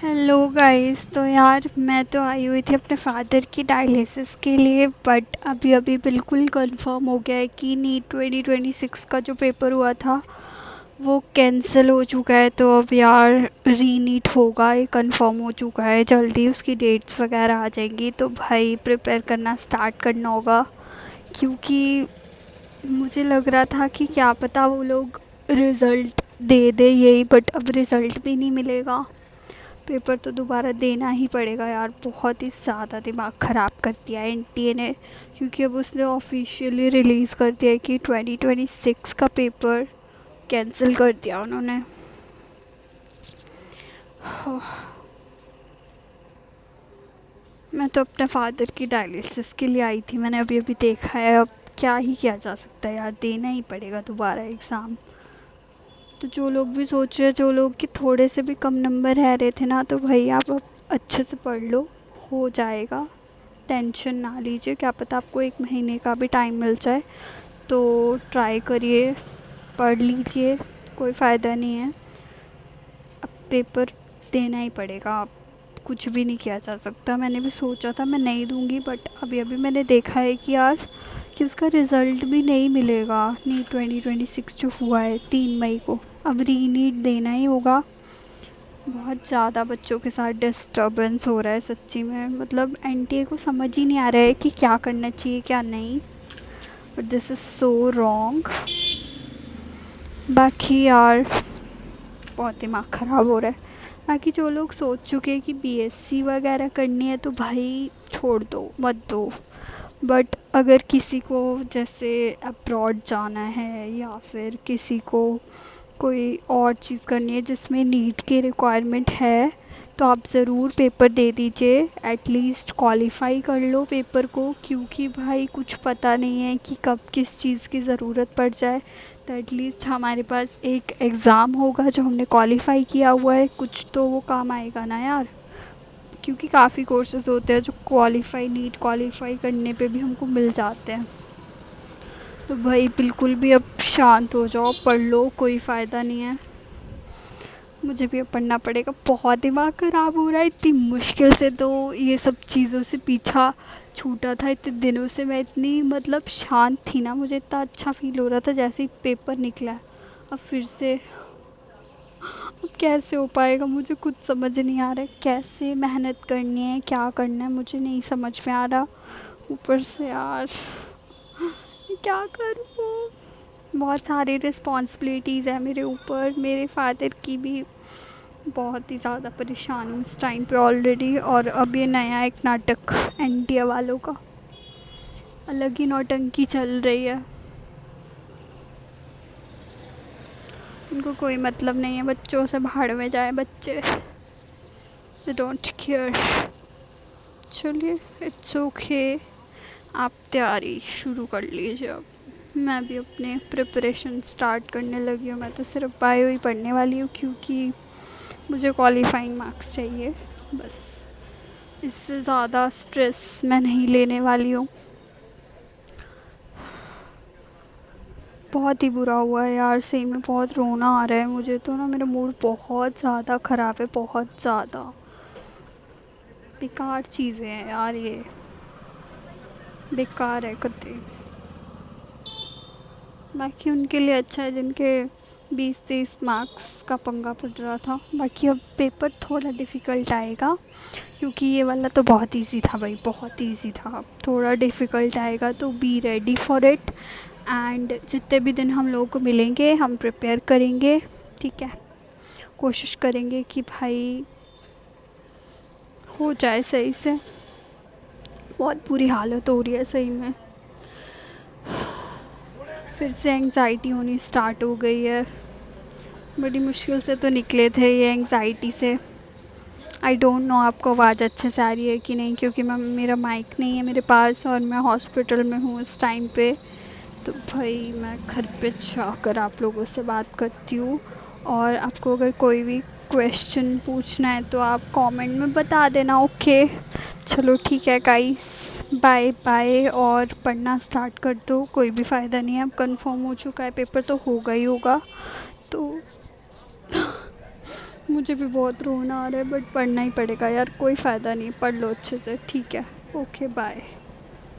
Hello guys. तो यार मैं तो आई हुई थी अपने फादर की डायलिसिस के लिए, बट अभी अभी बिल्कुल कंफर्म हो गया है कि नीट 2026 का जो पेपर हुआ था वो कैंसिल हो चुका है। तो अब यार री नीट होगा, ये कंफर्म हो चुका है। जल्दी उसकी डेट्स वगैरह आ जाएंगी तो भाई प्रिपेयर करना स्टार्ट करना होगा, क्योंकि मुझे लग रहा था कि क्या पता वो लोग रिज़ल्ट दे दे यही, बट अब रिज़ल्ट भी नहीं मिलेगा। पेपर तो दोबारा देना ही पड़ेगा यार। बहुत ही ज़्यादा दिमाग ख़राब कर दिया है एनटीए ने, क्योंकि अब उसने ऑफिशियली रिलीज़ कर दिया है कि 2026 का पेपर कैंसिल कर दिया उन्होंने। मैं तो अपने फादर की डायलिसिस के लिए आई थी, मैंने अभी अभी देखा है। अब क्या ही किया जा सकता है यार, देना ही पड़ेगा दोबारा एग्ज़ाम। तो जो लोग भी सोच रहे हैं, जो लोग कि थोड़े से भी कम नंबर रह रहे थे ना, तो भाई आप अब अच्छे से पढ़ लो, हो जाएगा। टेंशन ना लीजिए, क्या पता आपको 1 महीने का भी टाइम मिल जाए। तो ट्राई करिए, पढ़ लीजिए, कोई फ़ायदा नहीं है। अब पेपर देना ही पड़ेगा, अब कुछ भी नहीं किया जा सकता। मैंने भी सोचा था मैं नहीं दूंगी, बट अभी अभी मैंने देखा है कि यार कि उसका रिज़ल्ट भी नहीं मिलेगा। नीट 2026 जो हुआ है 3 मई को, अब री नीट देना ही होगा। बहुत ज़्यादा बच्चों के साथ डिस्टर्बेंस हो रहा है सच्ची में। मतलब एनटीए को समझ ही नहीं आ रहा है कि क्या करना चाहिए क्या नहीं, but this is so wrong. बाकी यार बहुत दिमाग ख़राब हो रहा है। बाकी जो लोग सोच चुके हैं कि बीएससी वगैरह करनी है तो भाई छोड़ दो, मत दो। बट अगर किसी को जैसे अब्रॉड जाना है या फिर किसी को कोई और चीज़ करनी है जिसमें नीट की रिक्वायरमेंट है, तो आप ज़रूर पेपर दे दीजिए। एटलीस्ट क्वालिफ़ाई कर लो पेपर को, क्योंकि भाई कुछ पता नहीं है कि कब किस चीज़ की ज़रूरत पड़ जाए। तो एटलीस्ट हमारे पास एक एग्ज़ाम होगा जो हमने क्वालिफ़ाई किया हुआ है, कुछ तो वो काम आएगा ना यार। क्योंकि काफ़ी कोर्सेज़ होते हैं जो क्वालिफ़ाई नीट क्वालिफ़ाई करने पे भी हमको मिल जाते हैं। तो भाई बिल्कुल भी अब शांत हो जाओ, पढ़ लो, कोई फ़ायदा नहीं है। मुझे भी अब पढ़ना पड़ेगा। बहुत दिमाग ख़राब हो रहा है, इतनी मुश्किल से तो ये सब चीज़ों से पीछा छूटा था। इतने दिनों से मैं इतनी मतलब शांत थी ना, मुझे इतना अच्छा फ़ील हो रहा था जैसे ही पेपर निकला है। अब फिर से अब कैसे हो पाएगा मुझे कुछ समझ नहीं आ रहा है। कैसे मेहनत करनी है, क्या करना है, मुझे नहीं समझ में आ रहा। ऊपर से यार क्या करूँ, बहुत सारी रिस्पॉन्सिबिलिटीज़ है मेरे ऊपर। मेरे फादर की भी बहुत ही ज़्यादा परेशान हूँ इस टाइम पे ऑलरेडी। और अब ये नया एक नाटक एनटीए वालों का, अलग ही नौटंकी चल रही है। उनको कोई मतलब नहीं है बच्चों से, भाड़ में जाए बच्चे, दे डोंट केयर। चलिए, इट्स ओके। आप तैयारी शुरू कर लीजिए अब। मैं भी अपने प्रिपरेशन स्टार्ट करने लगी हूँ। मैं तो सिर्फ बायो ही पढ़ने वाली हूँ, क्योंकि मुझे क्वालिफाइंग मार्क्स चाहिए बस। इससे ज़्यादा स्ट्रेस मैं नहीं लेने वाली हूँ। बहुत ही बुरा हुआ है यार, सही में बहुत रोना आ रहा है मुझे तो ना। मेरा मूड बहुत ज़्यादा ख़राब है, बहुत ज़्यादा। बेकार चीज़ें हैं यार ये, बेकार है कतई। बाकी उनके लिए अच्छा है जिनके 20-30 मार्क्स का पंगा पड़ रहा था। बाकी अब पेपर थोड़ा डिफ़िकल्ट आएगा, क्योंकि ये वाला तो बहुत इजी था भाई, बहुत इजी था। अब थोड़ा डिफ़िकल्ट आएगा, तो be ready for it. And जितने भी दिन हम लोगों को मिलेंगे हम प्रिपेयर करेंगे, ठीक है। कोशिश करेंगे कि भाई हो जाए सही से। बहुत बुरी हालत हो रही है सही में, फिर से एंग्ज़ाइटी होनी स्टार्ट हो गई है। बड़ी मुश्किल से तो निकले थे ये एंग्ज़ाइटी से। आई डोंट नो आपको आवाज़ अच्छे से आ रही है कि नहीं, क्योंकि मैं मेरा माइक नहीं है मेरे पास और मैं हॉस्पिटल में हूँ इस टाइम पे। तो भाई मैं घर पे जाकर आप लोगों से बात करती हूँ। और आपको अगर कोई भी क्वेश्चन पूछना है तो आप कमेंट में बता देना, ओके। चलो ठीक है गाइस, बाय बाय। और पढ़ना स्टार्ट कर दो, कोई भी फ़ायदा नहीं है। अब कंफर्म हो चुका है पेपर, तो होगा ही होगा। तो मुझे भी बहुत रोना आ रहा है बट पढ़ना ही पड़ेगा यार, कोई फ़ायदा नहीं, पढ़ लो अच्छे से, ठीक है। Okay bye.